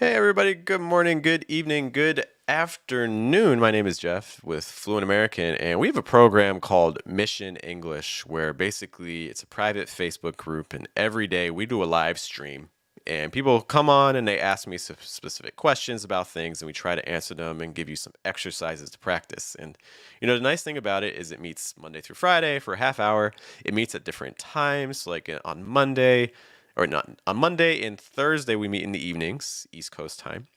Hey everybody, good morning, good evening, good afternoon. My name is Jeff with Fluent American, and we have a program called Mission English where basically it's a private Facebook group, and every day we do a live stream. And people come on and they ask me some specific questions about things, and we try to answer them and give you some exercises to practice. And the nice thing about it is it meets Monday through Friday for a half hour. It meets at different times, like on Monday, or not on Monday and Thursday we meet in the evenings, East Coast time,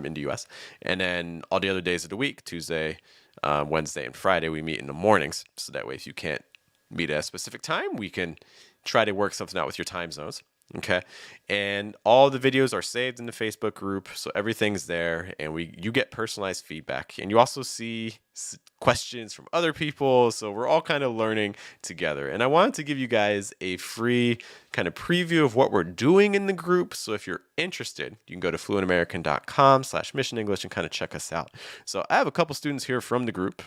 in the U.S. And then all the other days of the week, Tuesday, Wednesday, and Friday, we meet in the mornings. So that way, if you can't meet at a specific time, we can try to work something out with your time zones. Okay, and all the videos are saved in the Facebook group, so everything's there, and you get personalized feedback, and you also see questions from other people. So we're all kind of learning together. And I wanted to give you guys a free kind of preview of what we're doing in the group. So if you're interested, you can go to fluentamerican.com/mission English and kind of check us out. So I have a couple students here from the group.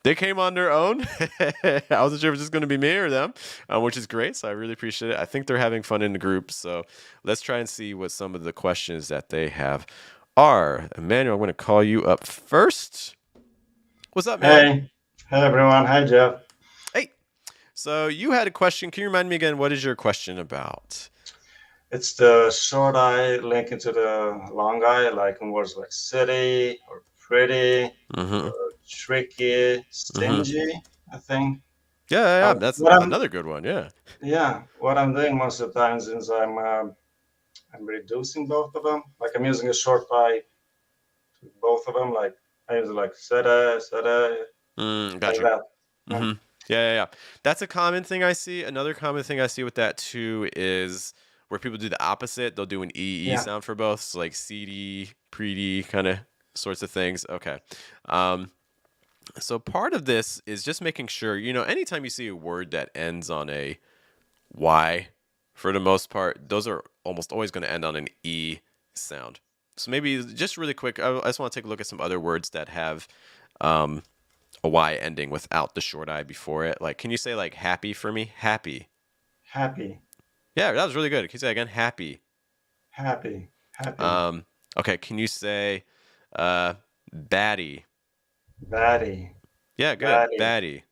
They came on their own. I wasn't sure if it was just going to be me or them, which is great. So I really appreciate it. I think they're having fun in the group. So let's try and see what some of the questions that they have are. Emmanuel, I'm going to call you up first. What's up, man? Hey everyone. Hi Jeff. Hey. So you had a question. Can you remind me again? What is your question about? It's the short I linking to the long I, like in words like city or pretty or tricky, stingy, I think. Yeah. That's What I'm another good one. Yeah. what I'm doing most of the time is I'm reducing both of them. Like I'm using a short I to both of them. Like I use like sada, Got like you. that. Yeah. Yeah. That's a common thing I see. Another common thing I see with that too is where people do the opposite. They'll do an EE Yeah. sound for both. So like CD, pretty kind of sorts of things. Okay. So part of this is just making sure, anytime you see a word that ends on a Y, for the most part, those are almost always going to end on an E sound. So maybe just really quick, I just want to take a look at some other words that have a Y ending without the short I before it. Like, can you say like happy for me? Happy. Happy. Yeah, that was really good. Can you say again? Happy. Happy. Happy. Um, okay, can you say batty? Batty. Yeah, good. Batty. Batty.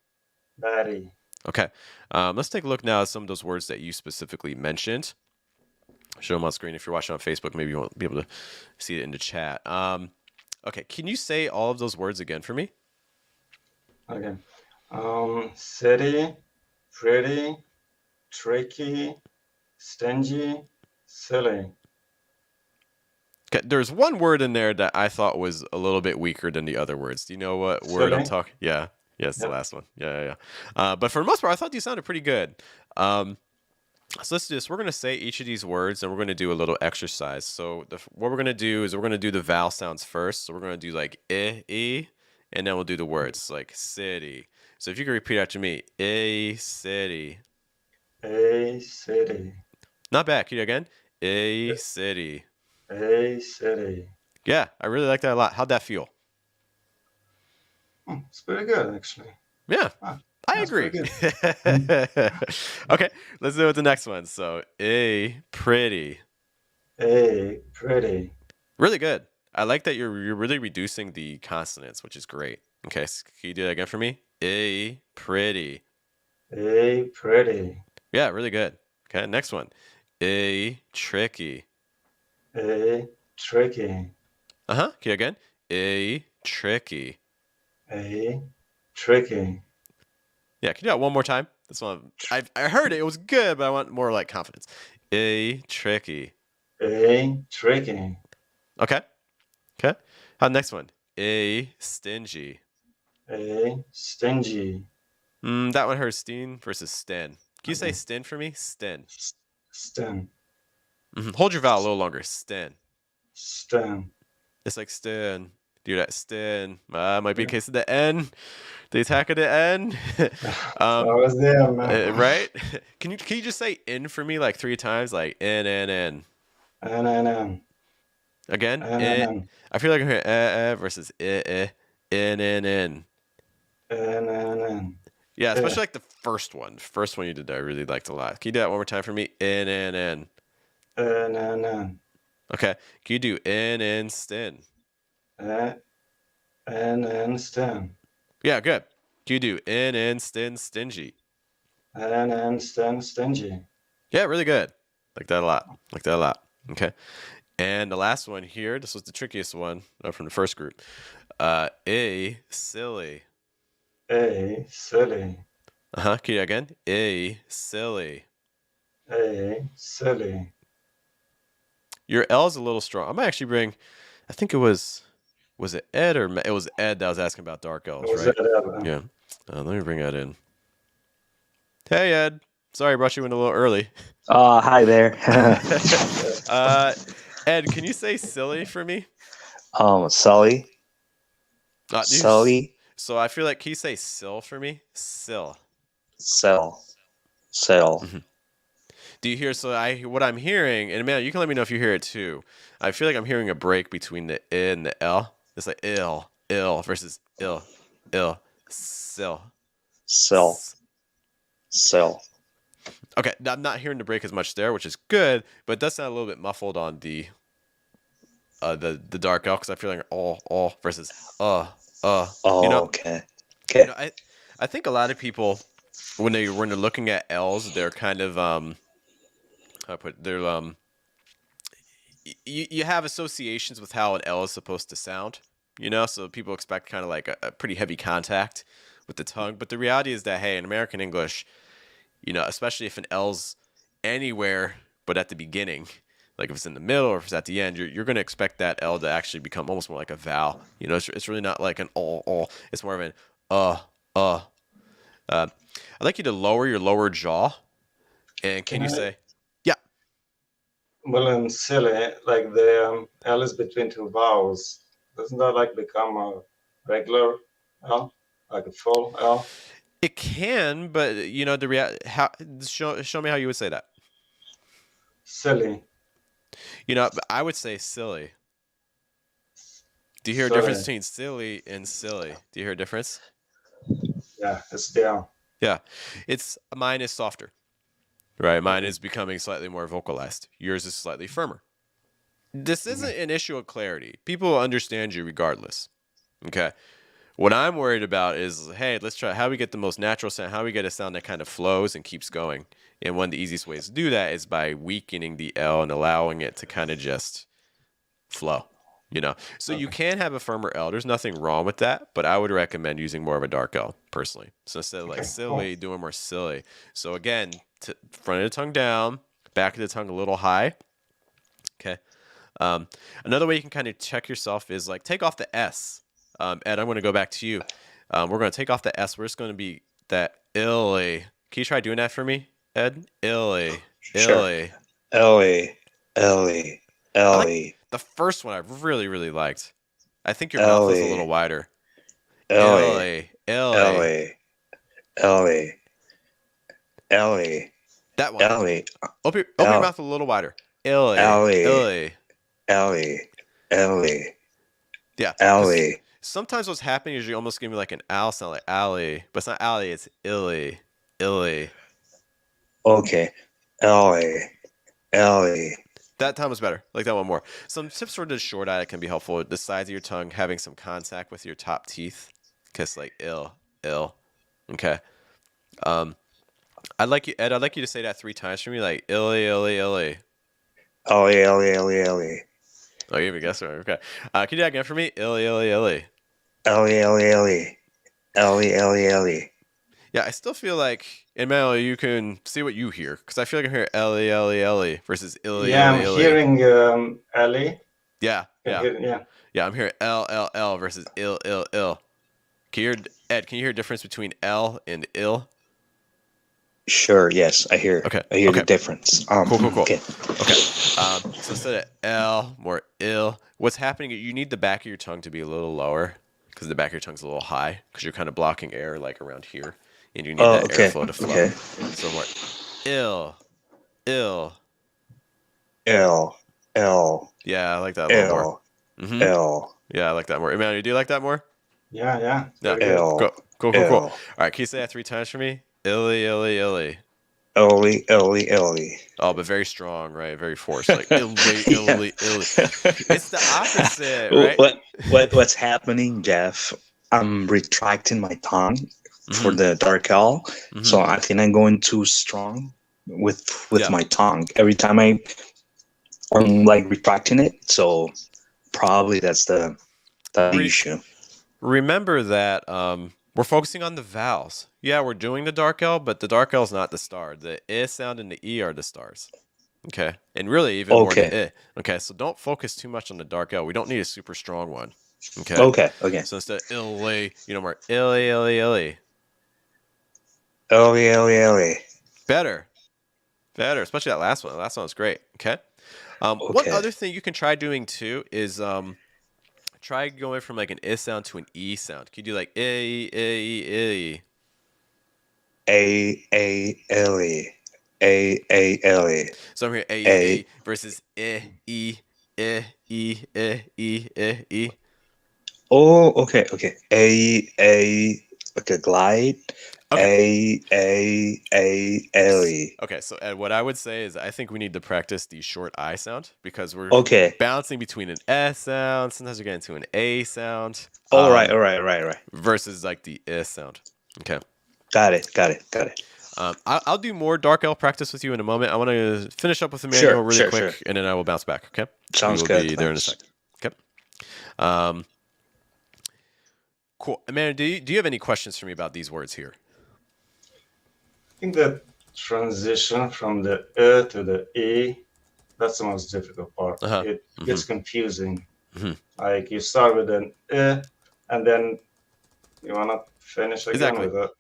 Batty. Okay. Let's take a look now at some of those words that you specifically mentioned. Show them on screen. If you're watching on Facebook, maybe you won't be able to see it in the chat. Okay, can you say all of those words again for me? Okay. City, pretty, tricky, stingy, silly. Okay, there's one word in there that I thought was a little bit weaker than the other words. Do you know what word I'm Silly. talking? Yeah, it's the Yep. last one. Yeah. But for the most part, I thought these sounded pretty good. So let's do this. We're going to say each of these words, and we're going to do a little exercise. So what we're going to do is we're going to do the vowel sounds first. So we're going to do like e, and then we'll do the words like city. So if you can repeat after me, a city. A city. Not bad. Can you do it again? A city. A city. Yeah, I really like that a lot. How'd that feel? It's pretty good, actually. Yeah, Ah, I that's agree. pretty good. Okay, let's do it with the next one. So, a pretty. A pretty. Really good. I like that you're really reducing the consonants, which is great. Okay, so can you do that again for me? A pretty. A pretty. Yeah, really good. Okay, next one. A tricky. A tricky. Okay, again. A tricky. A tricky. Yeah, can you do that one more time? This one, I heard it. It was good, but I want more like confidence. A tricky. A tricky. Okay. Next one. A stingy. A stingy. That one hurts. Steen versus Sten. Can you say Okay. Sten for me? Sten. Stem. Hold your vowel a little longer. Sten. Stem. It's like Sten. Do that. Sten. Might be a case of the N. The attack of the N. I was there, man. Right? Can you just say in for me like 3 times? Like N. N. Again? N. I feel like I'm hearing versus N. N. Yeah, especially like the first one. The first one you did that I really liked a lot. Can you do that one more time for me? N. N. Okay. Can you do in, stin? And stin. Yeah, good. Can you do in, stin, stingy? And stingy. Yeah, really good. Like that a lot. Like that a lot. Okay. And the last one here, this was the trickiest one from the first group. A silly. Silly. Can you again? A silly. Silly. Your L is a little strong. I might actually bring. I think was it Ed or it was Ed that was asking about dark L's, Was right? that ever? Yeah. Let me bring that in. Hey Ed, sorry I brought you in a little early. Hi there. uh, Ed, can you say silly for me? Sully. Sully. So I feel like, can you say sill for me? Sill. Cell. Mm-hmm. Do you hear? So what I'm hearing, and man, you can let me know if you hear it too. I feel like I'm hearing a break between the I and the L. It's like ill versus ill, sill. Cell. Okay, I'm not hearing the break as much there, which is good, but it does sound a little bit muffled on the dark L because I feel like all versus Oh, okay. You know, I think a lot of people when they're looking at L's, they're kind of you have associations with how an L is supposed to sound, so people expect kind of like a pretty heavy contact with the tongue. But the reality is that, hey, in American English, especially if an L's anywhere but at the beginning, like if it's in the middle or if it's at the end, you're going to expect that L to actually become almost more like a vowel. It's really not like an all. It's more of an uh. I'd like you to lower your lower jaw, and can you say, yeah? Well, in silly, like the L is between two vowels. Doesn't that like become a regular L, like a full L? It can, but how show me how you would say that. Silly. I would say silly. Do you hear a Silly. difference between silly and silly? Do you hear a difference? Yeah, it's the L. Yeah, mine is softer, right? Mine is becoming slightly more vocalized. Yours is slightly firmer. This isn't an issue of clarity. People will understand you regardless. Okay. What I'm worried about is, hey, let's try how we get the most natural sound, how we get a sound that kind of flows and keeps going. And one of the easiest ways to do that is by weakening the L and allowing it to kind of just flow. So you can have a firmer L. There's nothing wrong with that, but I would recommend using more of a dark L personally. So instead of like silly, doing more silly. So again, front of the tongue down, back of the tongue a little high. Okay. Another way you can kind of check yourself is like take off the S. Ed, I'm going to go back to you. We're going to take off the S. We're just going to be that illy. Can you try doing that for me, Ed? Illy. Sure. Illy. The first one I really, really liked. I think your mouth is a little wider. Illy. That one. Open your mouth a little wider. Illy. Yeah. Sometimes what's happening is you almost give me like an owl sound, like alley, but it's not alley, it's illy. Okay. Illy. That time was better. Like that one more. Some tips for the short eye that can be helpful. The sides of your tongue having some contact with your top teeth. Because like ill. Okay. I'd like you to say that 3 times for me, like illy. Illy. Oh, you even guessed right. Okay. Can you do that again for me? Illy. Illy. Yeah, I still feel like in Melo you can see what you hear because I feel like I hear Ellie versus illy. Yeah, I'm hearing Ellie. Yeah. Yeah, I'm hearing L versus ill. Can you hear Ed? Can you hear a difference between L and ill? Sure. Yes, I hear. Okay. I hear the difference. Cool. Okay. So instead of L, more ill. What's happening? You need the back of your tongue to be a little lower because the back of your tongue's a little high because you're kind of blocking air like around here, and you need that airflow to flow. Okay. So more ill. Yeah, I like that a little more. L. Yeah, I like that more. Emmanuel, do you like that more? Yeah. Cool. All right, can you say that 3 times for me? Illy. Ellie, Ellie, Ellie. Oh, but very strong, right? Very forced, like illy, Yeah. illy, illy. It's the opposite, right? What's happening, Jeff? I'm retracting my tongue for Mhm, the dark L, mhm. so I think I'm going too strong with Yeah. my tongue every time I'm like retracting it. So probably that's the Re- issue. Remember that we're focusing on the vowels. Yeah, we're doing the dark L, but the dark L is not the star. The I sound and the E are the stars. Okay. And really, even more the Okay, I. Okay. So don't focus too much on the dark L. We don't need a super strong one. Okay. okay. So instead of illy, more illy, illy, illy. Ellie, Ellie, Ellie. Better. Better. Especially that last one. The last one was great. Okay. One Okay. other thing you can try doing too is try going from like an I sound to an E sound. Can you do like I? Ellie. Ellie. So I'm here A. versus E, E. Oh, okay, okay. Like a glide. Okay. Ellie. Okay, so Ed, what I would say is I think we need to practice the short I sound because we're Okay. bouncing between an S sound. Sometimes we get into an A sound. All right, right. Versus like the I sound. Okay. Got it. I'll do more dark L practice with you in a moment. I want to finish up with Emmanuel really quick, Sure. and then I will bounce back. Okay. Sounds We will good. be there in a Thanks. second. Okay. Cool. Emmanuel, do you have any questions for me about these words here? I think the transition from the to the E, that's the most difficult part. Uh-huh. It gets confusing. Mhm. Like you start with an and then you want to finish again Exactly. with a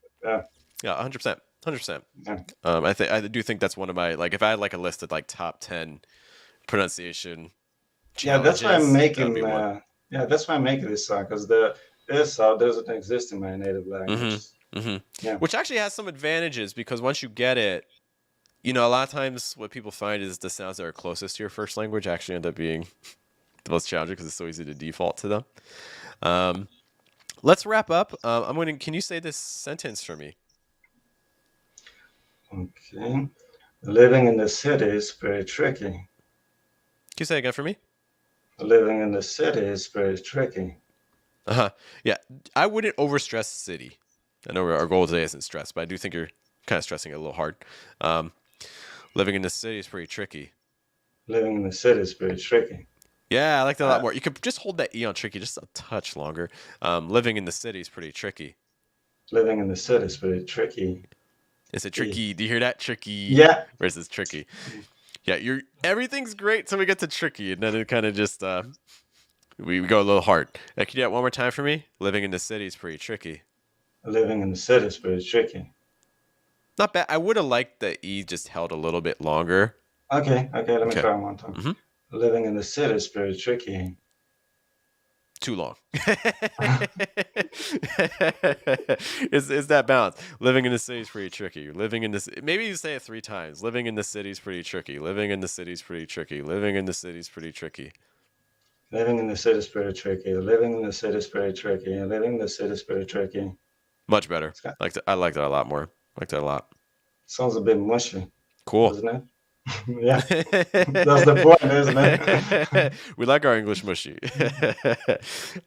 Yeah, 100%. 100%. Yeah. I do think that's one of my, like, if I had like a list of like top 10 pronunciation That's why I'm challenges, that would making be one. that's why I'm making this song, because the sound doesn't exist in my native language. Yeah. Which actually has some advantages because once you get it, a lot of times what people find is the sounds that are closest to your first language actually end up being the most challenging because it's so easy to default to them. Let's wrap up. Can you say this sentence for me? Okay. Living in the city is very tricky. Can you say it again for me? Living in the city is very tricky. Yeah, I wouldn't overstress city. I know our goal today isn't stress, but I do think you're kind of stressing it a little hard. Living in the city is pretty tricky. Living in the city is very tricky. Yeah, I like that a lot more. You could just hold that E on tricky just a touch longer. Living in the city is pretty tricky. Living in the city is very tricky. Is it tricky? Do you hear that? Tricky. Yeah. Versus tricky. Yeah, everything's great till we get to tricky, and then it kind of just we go a little hard. Can you do that one more time for me? Living in the city is pretty tricky. Living in the city is very tricky. Not bad. I would have liked the E just held a little bit longer. Okay. Let me try one time. Mm-hmm. Living in the city is very tricky. Too long. Is that balance? Living in the city is pretty tricky. Maybe you say it 3 times. Living in the city is pretty tricky. Living in the city is pretty tricky. Living in the city is pretty tricky. Living in the city is pretty tricky. Living in the city is very tricky. Living in the city is very tricky. Much better. I like that a lot more. I like that a lot. Sounds a bit mushy. Cool. Doesn't it? Yeah. That's the point, isn't it? We like our English mushy.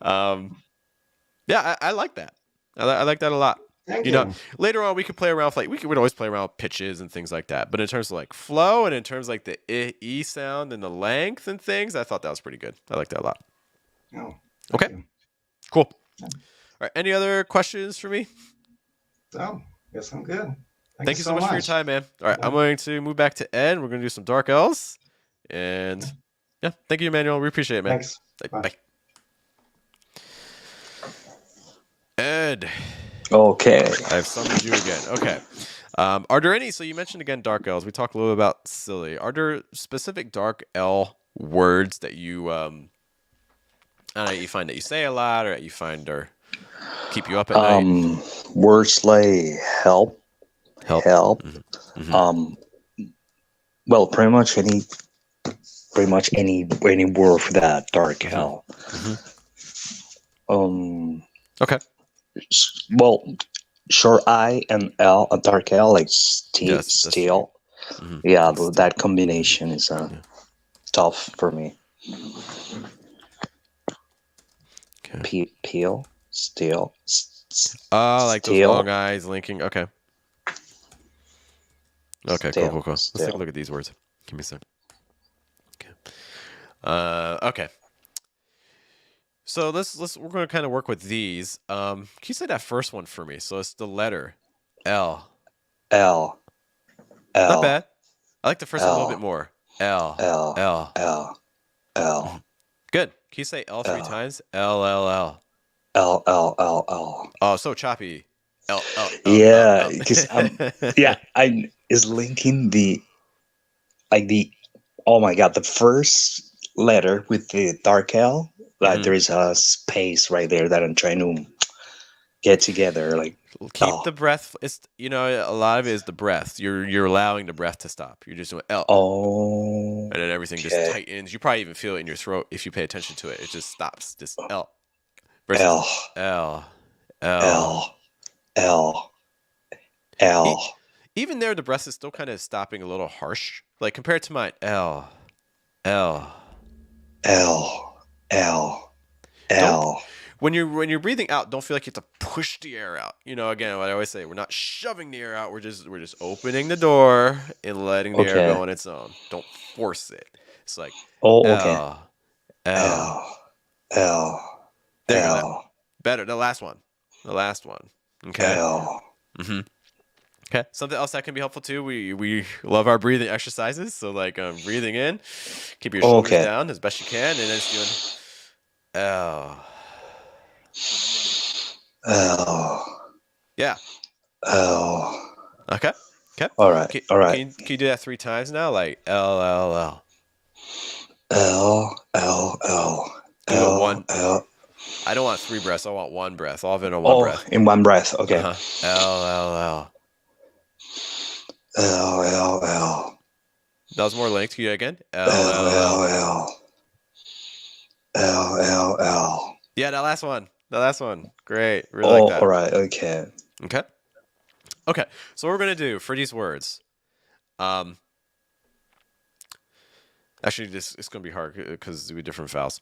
Yeah, I like that. I like that a lot. Thank you. Later on we could play around with we would always play around with pitches and things like that. But in terms of like flow and in terms of like the E sound and the length and things, I thought that was pretty good. I like that a lot. Oh, okay. You. Cool. All right. Any other questions for me? No, guess I'm good. Thank you so much for your time, man. All right, I'm going to move back to Ed. We're going to do some dark L's. And yeah, thank you, Emmanuel. We appreciate it, man. Thanks. Bye. Ed. Okay. I have summoned you again. Okay. Are there any, so you mentioned again dark L's. We talked a little about silly. Are there specific dark L words that you, you find that you say a lot or that you find or keep you up at night? Words like help. Mm-hmm. Well, pretty much any word for that dark L. Okay. Well, short I and L, a dark L, like Yes, that's for you. steel. Yeah, And still. that combination is Yeah. tough for me. Okay. Peel, steel, Oh, like those long steel, eyes linking. Okay. Okay, cool. steel, Let's take a steel. look at these words. Give me a sec. Okay. Okay. So we're gonna kind of work with these. Can you say that first one for me? So it's the letter L. L, Not L, bad. I like the first one a little bit L, more. L. L, L. L, L, Good. Can you say L 3 L, times? L L L. L, L, L, L. Oh, so choppy. L L L L Yeah, L. because I is linking the like the oh my god, the first letter with the dark L, like there is a space right there that I'm trying to get together. Like Keep oh, the breath. It's a lot of it is the breath. You're allowing the breath to stop. You're just doing L, oh, and then everything just okay, tightens. You probably even feel it in your throat if you pay attention to it. It just stops. Just L versus L, L L. L, L, E- L, Even there, the breath is still kind of stopping a little harsh. Like compared to mine, L L. L, L, Don't L. when you're breathing out, don't feel like you have to push the air out. Again, what I always say, we're not shoving the air out. We're just opening the door and letting the air go Okay. on its own. Don't force it. It's like Oh, okay. L L. L, L, There you go. That L, better. The last one. Okay. L. Okay. Something else that can be helpful too. We love our breathing exercises. So like breathing in, keep your shoulders Okay. down as best you can, and then just doing L. L, Yeah. L. Okay. All right. Can, All right. can you do that 3 times now? Like L L L. L, L, L, Do it L, one. L. I don't want 3 breaths. I want 1 breath. All of it in one Oh, breath. in one breath. Uh Okay. huh. L L L. L, L, L. That was more linked. Can you do it again? L L, L L, L. L. L, L, L. Yeah, that last one. Great. Really like Oh, that. all right. Okay. Okay. Okay. So what we're gonna do for these words, actually, it's gonna be hard because we different vowels.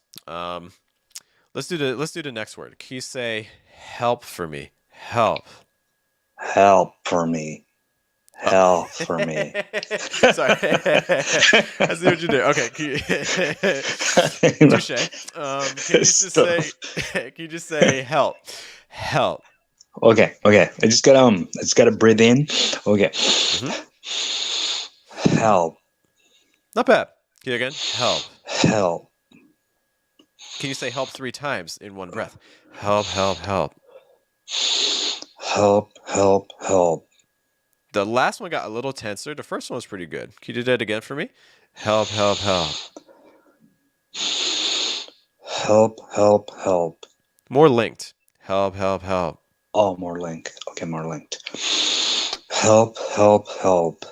Let's do the next word. Can you say help for me? Help. Help for me. Oh. Help for me. Sorry. I see what you did. Okay. Touche. Can you just say? Can you just say help? Help. Okay. Okay. I just gotta breathe in. Okay. Help. Not bad. Can you again? Help. Help. Can you say help 3 times in one breath? Help, help, help. Help. Help. Help. The last one got a little tenser. The first one was pretty good. Can you do that again for me? Help, help, help. Help. Help. Help. More linked. Help, help, help. Oh, more linked. Okay, more linked. Help. Help. Help.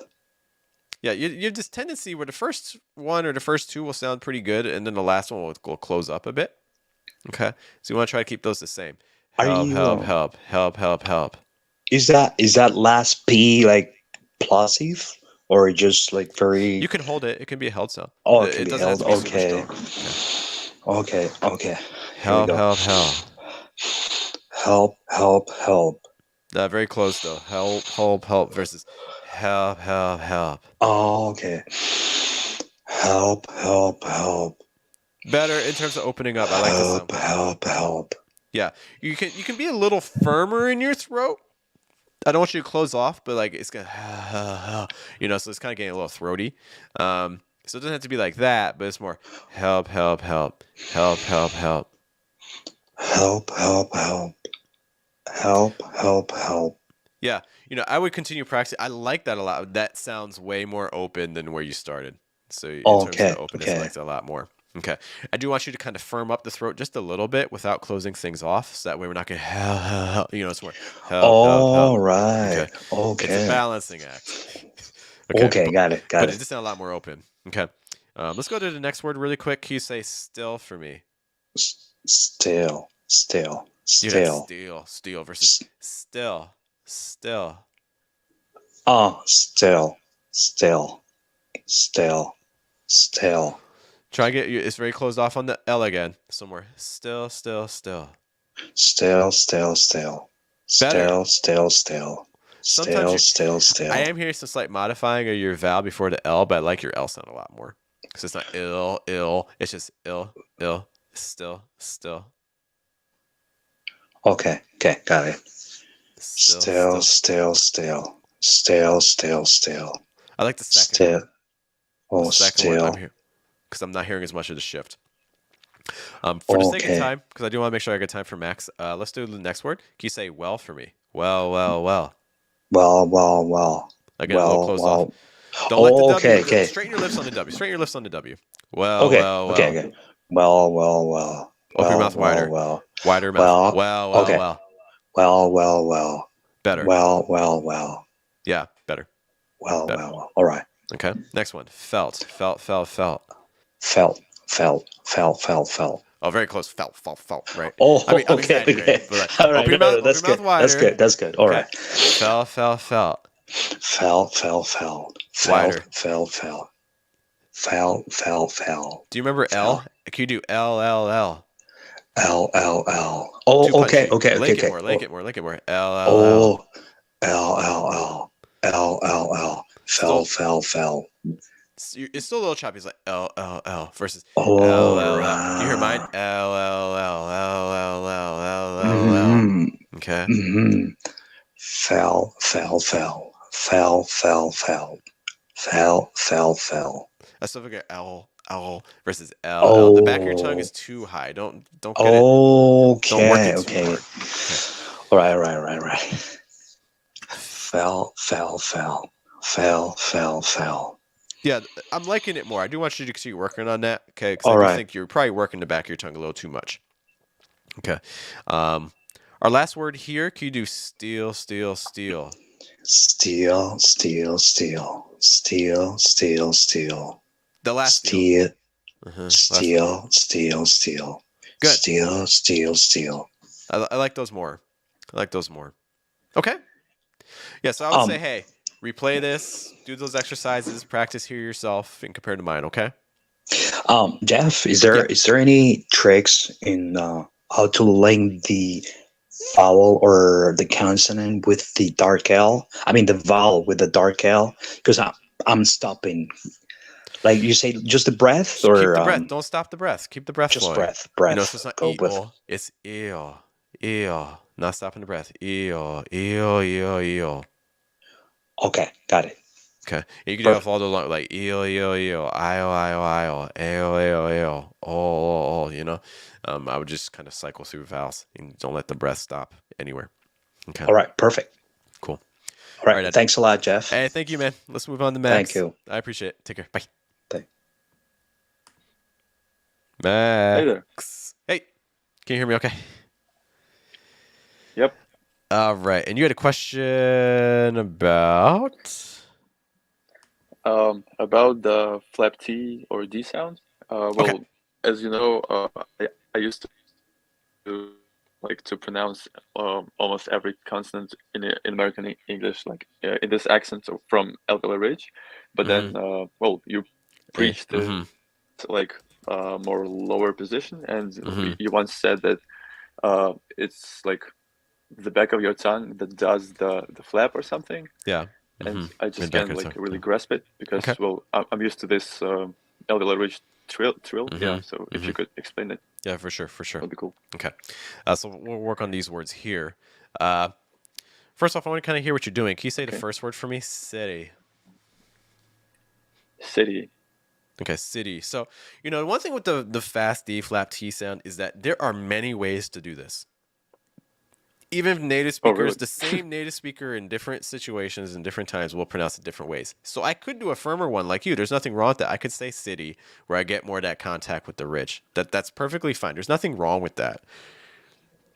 Yeah, you have this tendency where the first one or the first 2 will sound pretty good, and then the last one will close up a bit. Okay, so you want to try to keep those the same. Are Help, help, you? help, help, help, help. Is that last P like plosive or just like very? You can hold it. It can be a held sound. Oh, it can It be doesn't have held. to be super Okay. strong. Okay. Okay. Here we Help, go. help, help. Help. Help. Help. Very close though. Help, help, help versus help, help, help. Oh, okay. Help. Help. Help. Better in terms of opening up. I like this sound. Help. Help. Yeah, you can be a little firmer in your throat. I don't want you to close off, but like it's gonna, so it's kind of getting a little throaty. So it doesn't have to be like that, but it's more help, help, help, help, help, help. Help. Help. Help. Help. Help. Help. Yeah, I would continue practicing. I like that a lot. That sounds way more open than where you started. So in terms of Okay. the openness, I like that a lot more. Okay, I do want you to kind of firm up the throat just a little bit without closing things off, so that way we're not going to help. It's more help, help, help. All right. Okay, it's a Okay. balancing act. Okay. Got it. Got But it. it just sounds a lot more open. Okay, let's go to the next word really quick. Can you say still for me? Still. Still. You had Still. steel versus still. Still. Still, still, still, still, Try to get you. It's very closed off on the L again. Somewhere. Still. still, still, still, Better. still, still, Sometimes still, I still. am hearing some slight modifying of your vowel before the L, but I like your L sound a lot more. Because it's not ill. It's just ill, still. Okay, got it. Still. Still. I like the second Still. one. Oh, The second one I'm still. here. Because I'm not hearing as much of the shift. For the sake of Okay. time, because I do want to make sure I get time for Max, let's do the next word. Can you say well for me? Well. Well. Again, a little closed off. Don't let the W. Straighten your lips on the W. Straighten your lips on the W. Well. Okay. Well. Open your mouth wider. Well. Wider mouth. Well. Well. Better. Well. Yeah, better. Well. All right. Okay. Next one. Felt. Felt. Oh, very close. Felt. Right. Oh, I'm okay. exaggerating, but like, All right. open your mouth, That's open your good. mouth wider. That's good. All right. Felt. Wider. Fell. Do you remember L? Can you do L? L. Two Oh, punch okay. sheet. Lake it more. L. Oh, L. Fell. It's still a little choppy. It's like L versus Oh, L. Do you hear mine? right. L. Okay. Mm-hmm. Fell. I still figure L versus L. Oh. The back of your tongue is too high. Don't get it. Don't work it too hard. Okay. Right. Fell. Yeah, I'm liking it more. I do want you to keep working on that, okay? Because All I do right. think you're probably working the back of your tongue a little too much. Okay. Our last word here, can you do steal? Steal. The last Steal. steal. Good. Steal. I like those more. Okay. Yeah, so I would say, hey, replay this, do those exercises, practice here yourself, and compare to mine, okay? Jeff, is there any tricks in how to link the vowel or the consonant with the dark L? I mean the vowel with the dark L, because I'm stopping. Like you say, just the breath, or keep the breath. Don't stop the breath. Keep the breath just flowing. breath. You know, so it's not Go with. it's eel. Not stopping the breath. Eel. Okay, got it. Okay. And you can do it with all the like eel, io, ao, oh, you know. I would just kind of cycle through vowels and don't let the breath stop anywhere. Okay. All right, perfect. Cool. All right, thanks a lot, Jeff. Hey, thank you, man. Let's move on to Max. Thank you. I appreciate it. Take care. Bye. Thanks. Max. Hey there. Hey. Can you hear me okay? Yep. All right. And you had a question about? About the flap T or D sound. Okay. As you know, I used to like to pronounce almost every consonant in American English, like in this accent, so from alveolar ridge. But then, you preached like more lower position, and you once said that it's like the back of your tongue that does the flap or something. Yeah. And I just can't like really grasp it because I'm used to this alveolar ridge trill. Yeah. So if you could explain it. Yeah, for sure. That'd be cool. Okay. So we'll work on these words here. First off, I want to kind of hear what you're doing. Can you say the first word for me? City. Okay, city. So, you know, one thing with the fast D flap T sound is that there are many ways to do this. Even if native speakers, the same native speaker in different situations and different times will pronounce it different ways. So I could do a firmer one like you. There's nothing wrong with that. I could say city where I get more of that contact with the ridge. That's perfectly fine. There's nothing wrong with that.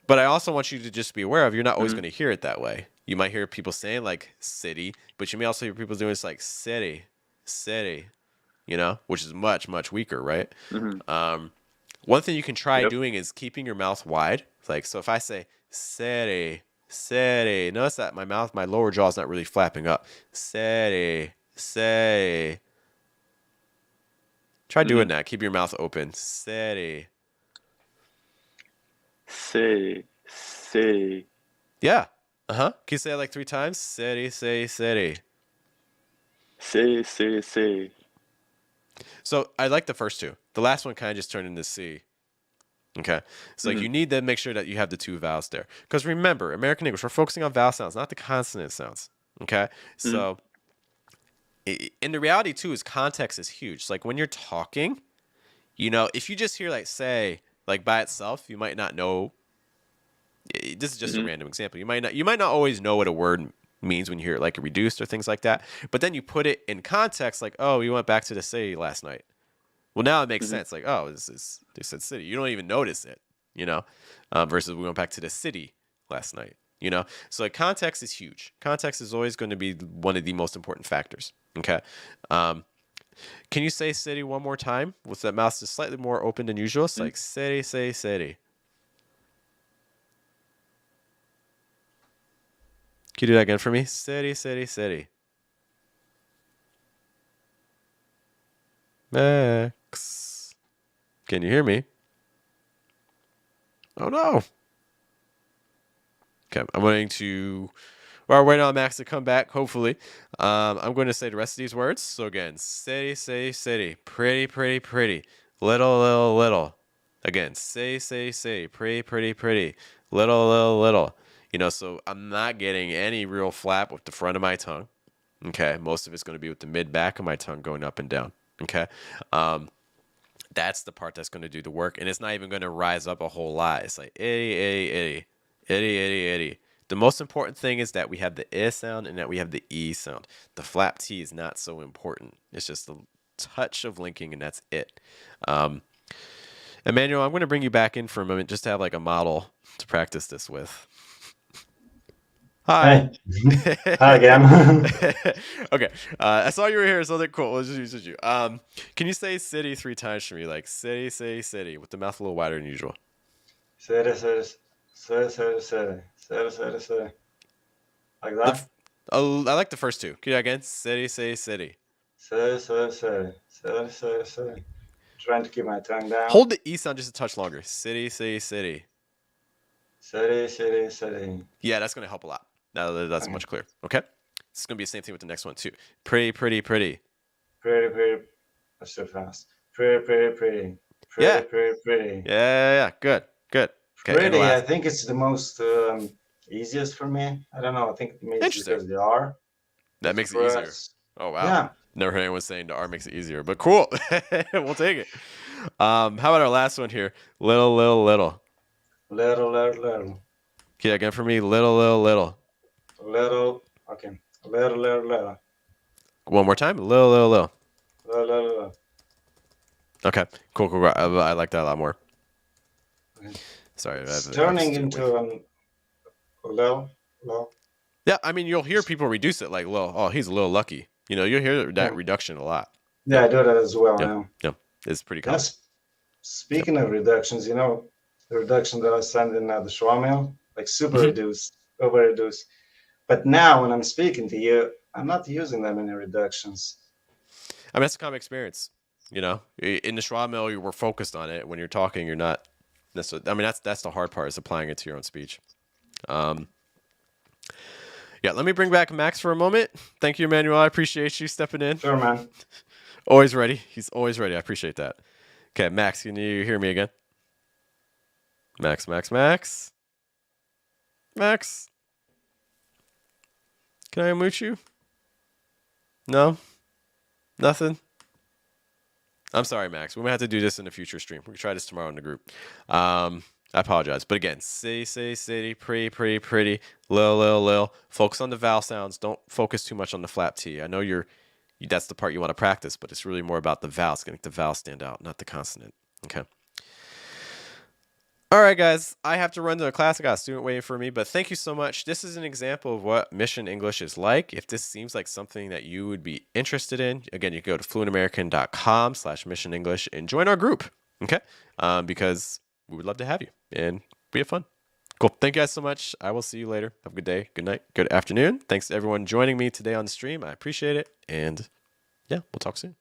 But I also want you to just be aware of you're not always going to hear it that way. You might hear people saying like city, but you may also hear people doing it's like city, you know, which is much, much weaker, right? One thing you can try doing is keeping your mouth wide. Like, so if I say city, City. Notice that my mouth, my lower jaw is not really flapping up. City. City. Try doing that. Keep your mouth open. City. Say. Say. Yeah. Can you say it like 3 times? City, say, city. Say. Say. Say. So I like the first two. The last one kind of just turned into C. Okay. It's like you need to make sure that you have the 2 vowels there. Because remember, American English, we're focusing on vowel sounds, not the consonant sounds. Okay. So in the reality too is context is huge. Like when you're talking, if you just hear like say, like by itself, you might not know. This is just a random example. You might not always know what a word means when you hear it like reduced or things like that. But then you put it in context, like, oh, we went back to the city last night. Well, now it makes sense. Like, oh, they said city. You don't even notice it, versus we went back to the city last night, So like context is huge. Context is always going to be one of the most important factors. Okay. Can you say city one more time with that mouth just slightly more open than usual? It's like city, say city. Can you do that again for me? City, city, city. Max. Can you hear me? Oh no. Okay, I'm waiting to. Well, waiting on Max to come back. Hopefully, I'm going to say the rest of these words. So again, city, say, city, pretty, pretty, pretty, little, little, little. Again, say, pretty, pretty, pretty, little, little, little. So I'm not getting any real flap with the front of my tongue. Okay, most of it's going to be with the mid back of my tongue going up and down. Okay, that's the part that's going to do the work, and it's not even going to rise up a whole lot. It's like itty, itty, itty, itty, itty, itty. The most important thing is that we have the I sound and that we have the E sound. The flap T is not so important. It's just a touch of linking, and that's it. Emmanuel, I'm going to bring you back in for a moment just to have like a model to practice this with. Hi. Hey. Hi again. Okay. I saw you were here, so cool. Let's just use you. Can you say city 3 times for me? Like city, say, city, with the mouth a little wider than usual. City, city, city, city, city, city, city, city. Like that? I like the first 2. Can you do that again? City, say, city. City, city, city, city, city, city. Trying to keep my tongue down. Hold the E sound just a touch longer. City, say, city. City, city, city. Yeah, that's going to help a lot. Now that's much clearer. Okay? It's going to be the same thing with the next one, too. Pretty, pretty, pretty. Pretty, pretty. That's too fast. Pretty, pretty, pretty. Pretty, Yeah. pretty, pretty. Yeah. Good. Okay, pretty, I think it's the most easiest for me. I don't know. I think maybe because the R. That makes it easier. Oh, wow. Yeah. Never heard anyone saying the R makes it easier, but cool. We'll take it. How about our last one here? Little, little, little. Little, little, little. Okay, again for me. Little, little, little. Little. Okay. Little, little, little. One more time. Little, little, little. Little, little, little. Okay. Cool. I like that a lot more. Okay. Sorry. It's turning into little. Yeah, I mean, you'll hear people reduce it like, oh, he's a little lucky. You'll hear that reduction a lot. Yeah, I do that as well now. Yeah, it's pretty common. Speaking of reductions, the reduction that I send in the Schwamel, like super reduced, over reduced. But now when I'm speaking to you, I'm not using them in the reductions. I mean, that's a common experience. In the Schwamel, you were focused on it. When you're talking, you're not necessarily. I mean, that's the hard part, is applying it to your own speech. Yeah, let me bring back Max for a moment. Thank you, Emmanuel. I appreciate you stepping in. Sure, man. Always ready. He's always ready. I appreciate that. Okay, Max, can you hear me again? Max. Can I unmute you? No? Nothing? I'm sorry, Max. We might have to do this in a future stream. We can try this tomorrow in the group. I apologize. But again, say, city, pretty, lil. Focus on the vowel sounds. Don't focus too much on the flap T. I know that's the part you want to practice, but it's really more about the vowels. It's going to make the vowel stand out, not the consonant. Okay. All right, guys. I have to run to a class. I got a student waiting for me, but thank you so much. This is an example of what Mission English is like. If this seems like something that you would be interested in, again, you can go to fluentamerican.com/Mission English and join our group. Okay. Because we would love to have you and we have fun. Cool. Thank you guys so much. I will see you later. Have a good day, good night, good afternoon. Thanks to everyone joining me today on the stream. I appreciate it. And yeah, we'll talk soon.